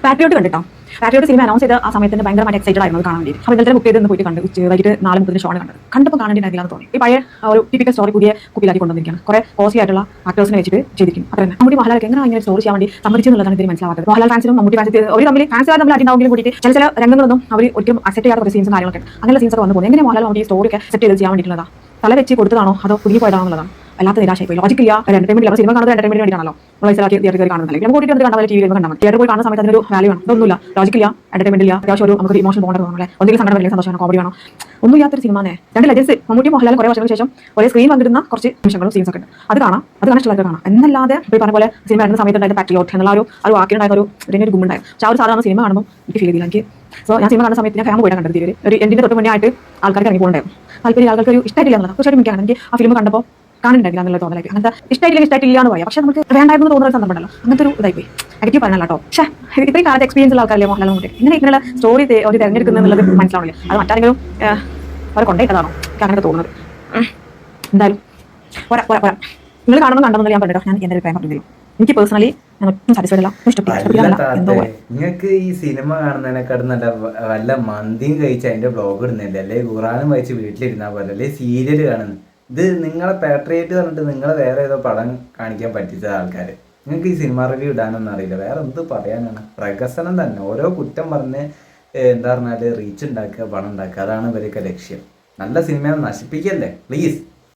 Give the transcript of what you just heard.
Patriot കണ്ടിട്ടോ. Patriot cinema announce ചെയ്ത ആ സമയത്ത് ഭയങ്കരമായിട്ട് എക്സൈറ്റഡ് ആയിരുന്നു കാണാൻ വേണ്ടി. അപ്പോൾ ഇന്നലെ ബുക്ക് ചെയ്ത് പോയിട്ട് കണ്ട് വൈകിട്ട് 4:30 ഷോണ് കണ്ടപ്പോൾ കാണേണ്ടിയിട്ടില്ലാന്ന് തോന്നി. ഈ പഴയ ഒരു ടിപ്പിക്കൽ സ്റ്റോറി പുതിയ കുപ്പിയിലാക്കി കൊണ്ടുവന്നിരിക്കുകയാണ്. കുറേ പോസിറ്റീവ് ആയിട്ടുള്ള ആക്ടേഴ്സിനെ വെച്ചിട്ട് ചെയ്തിരിക്കും. അപ്പോൾ മമ്മൂട്ടി മോഹൻലാൽ എങ്ങനെ ഇങ്ങനെ സ്റ്റോറി ചെയ്യാൻ വേണ്ടി സമ്മതിച്ചു എന്നുള്ളതാണ് ഇതിന് മനസ്സിലാവാത്തത്. മോഹൻലാൽ ഫാൻസിനും മമ്മൂട്ടി ഫാൻസ് ഒരു തമ്മിൽ ഫാൻസുകാർ തമ്മിൽ അടിണ്ടാവുമെങ്കിലും കൂടി ചില രംഗങ്ങളൊന്നും അവർ ഒരിക്കലും അക്സെപ്റ്റ് ചെയ്യാത്ത സീൻസും കാര്യങ്ങളൊക്കെ അങ്ങനെ സീൻസൊക്കെ വന്നു പോകുന്നത്. എങ്ങനെ മോഹൻലാൽ മമ്മൂട്ടി സ്റ്റോറി ഒക്കെ സെറ്റ് ചെയ്ത് ചെയ്യാൻ വേണ്ടിയിട്ടുള്ളതാ? തല വെച്ച് കൊടുത്തതാണോ അതോ കുടുങ്ങി പോയതാണോ എന്നുള്ളതാണ് വല്ലാത്ത നിരാശയായി പോയി. ലോജിക്കില്ല. എന്റർടൈൻമെന്റ് സിനിമ കാണുന്നത് എന്റർടൈൻമെന്റ് വേണ്ടിയാണല്ലോ. മനസ്സിലാക്കി തിയേറ്ററിൽ കാണുന്നില്ല. നമുക്ക് കൂട്ടിയിട്ട് കാണാൻ ടി വിയിൽ കണ്ടാൽ തിയേറ്ററിൽ പോയി കാണുന്ന സമയത്ത് അതിനൊരു വാല്യൂ ആണ്. ഇതൊന്നുമില്ല, ലോജിക്കില്ല, എന്റർടൈൻമെന്റ് ഇല്ല. അത്യാവശ്യം ഒരു നമുക്ക് ഇമോഷൻ ബോണ്ട് തോന്നുന്നത് ഒന്നിലും സങ്കടം വരില്ല, സന്തോഷമാണ്, കോമഡി വേണം, ഒന്നും ഇല്ലാത്തൊരു സിനിമയെ. രണ്ട് ലെജൻസ് മമ്മൂട്ടി മോഹൻലാൽ കുറേ വർഷങ്ങൾക്ക് ശേഷം ഒരേ സ്ക്രീൻ പങ്കിടുന്ന കുറച്ച് നിമിഷങ്ങളും സീൻസ് ഒക്കെ ഉണ്ട്. അത് കാണാം, അത് ഇഷ്ടമുള്ളത് കാണാം. എന്നല്ലാതെ ഇപ്പോൾ പറഞ്ഞ പോലെ സിനിമ വരുന്ന സമയത്ത് ഉണ്ടായിരുന്ന പാട്രിയോട്ട് എന്നുള്ള ഒരു വാക്കിലുണ്ടായിരുന്ന ഒരു ഗുമ്മുണ്ടായി. പക്ഷേ ആ ഒരു സാധാരണ സിനിമ കാണുമ്പോൾ എനിക്ക് ഫീൽ ചെയ്തില്ല. എനിക്ക് ഞാൻ സിനിമ കാണുന്ന സമയത്ത് ഞാൻ ഫാമിലി പോയിട്ട് കണ്ടത് ഒരു എൻഡിന്റെ തൊട്ട് മുന്നേ ആയിട്ട് ആൾക്കാർക്ക് ഇറങ്ങി പോകുന്നുണ്ടായിരുന്നു. താല്പര്യം ആൾക്കാർക്ക് ഒരു ഇഷ്ടമായിട്ടില്ല എന്നുള്ളത് പക്ഷേ മിക്കാണ് എനിക്ക് ആ ഫിലിം കണ്ടപ്പോൾ കാണുന്നുണ്ടായില്ല എന്നുള്ള തോന്നലേക്ക്. അങ്ങനത്തെ ഇഷ്ടമായിട്ടില്ല എന്ന് പറയാം. പക്ഷേ നമുക്ക് വേണ്ടായിരുന്നു തോന്നുന്ന ഒരു സന്ദർഭമുണ്ടല്ലോ, അങ്ങനത്തെ ഒരു ഇതായി പോയി. നെഗറ്റീവ് പറഞ്ഞല്ലോ കേട്ടോ. പക്ഷേ ഇത്രയും കാലത്ത് എക്സ്പീരിയൻസ് ഉള്ള ആൾക്കാരല്ലേ മോഹൻലാൽ മമ്മൂട്ടി ഇങ്ങനെയുള്ള സ്റ്റോറി ഒരു തിരഞ്ഞെടുക്കുന്നത് എന്നുള്ളത് മനസ്സിലാവില്ല. അത് മറ്റാരെങ്കിലും അവരെ കൊണ്ടേറ്റതാണോ എനിക്ക് അങ്ങനെ തോന്നുന്നത്. എന്തായാലും പോരാ നിങ്ങൾ കാണുമ്പോൾ കണ്ടെന്ന് ഞാൻ പറഞ്ഞിട്ടോ. ഞാൻ എൻ്റെ അഭിപ്രായം പറഞ്ഞില്ല. എനിക്ക് പേഴ്സണലി ഞാൻ ഒട്ടും സാറ്റിസ്ഫൈഡ് അല്ല, ഇഷ്ടപ്പെട്ടില്ല. നിങ്ങൾക്ക് ഈ സിനിമ കാണുന്നതിനെക്കാട്ടും നല്ല വല്ല മന്തിയും കഴിച്ച് അതിന്റെ ബ്ലോഗ് ഇടുന്നില്ല, അല്ലെ ഖുറാനും വായിച്ച് വീട്ടിലിരുന്നാൽ പോലെ, അല്ലെ സീരിയൽ കാണുന്നു. ഇത് നിങ്ങളെ പാട്രിയേറ്റ് പറഞ്ഞിട്ട് നിങ്ങളെ വേറെ ഏതോ പടം കാണിക്കാൻ പറ്റിച്ച ആൾക്കാർ. നിങ്ങൾക്ക് ഈ സിനിമ റിവ്യൂ ഇടാനൊന്നും അറിയില്ല. വേറെ എന്ത് പറയാനാണ്? പ്രകസനം തന്നെ. ഓരോ കുറ്റം പറഞ്ഞ് എന്താ പറഞ്ഞാൽ റീച്ച് ഉണ്ടാക്കുക, പണം ഉണ്ടാക്കുക, അതാണ് ഇവരൊക്കെ ലക്ഷ്യം. നല്ല സിനിമയെ നശിപ്പിക്കല്ലേ പ്ലീസ്.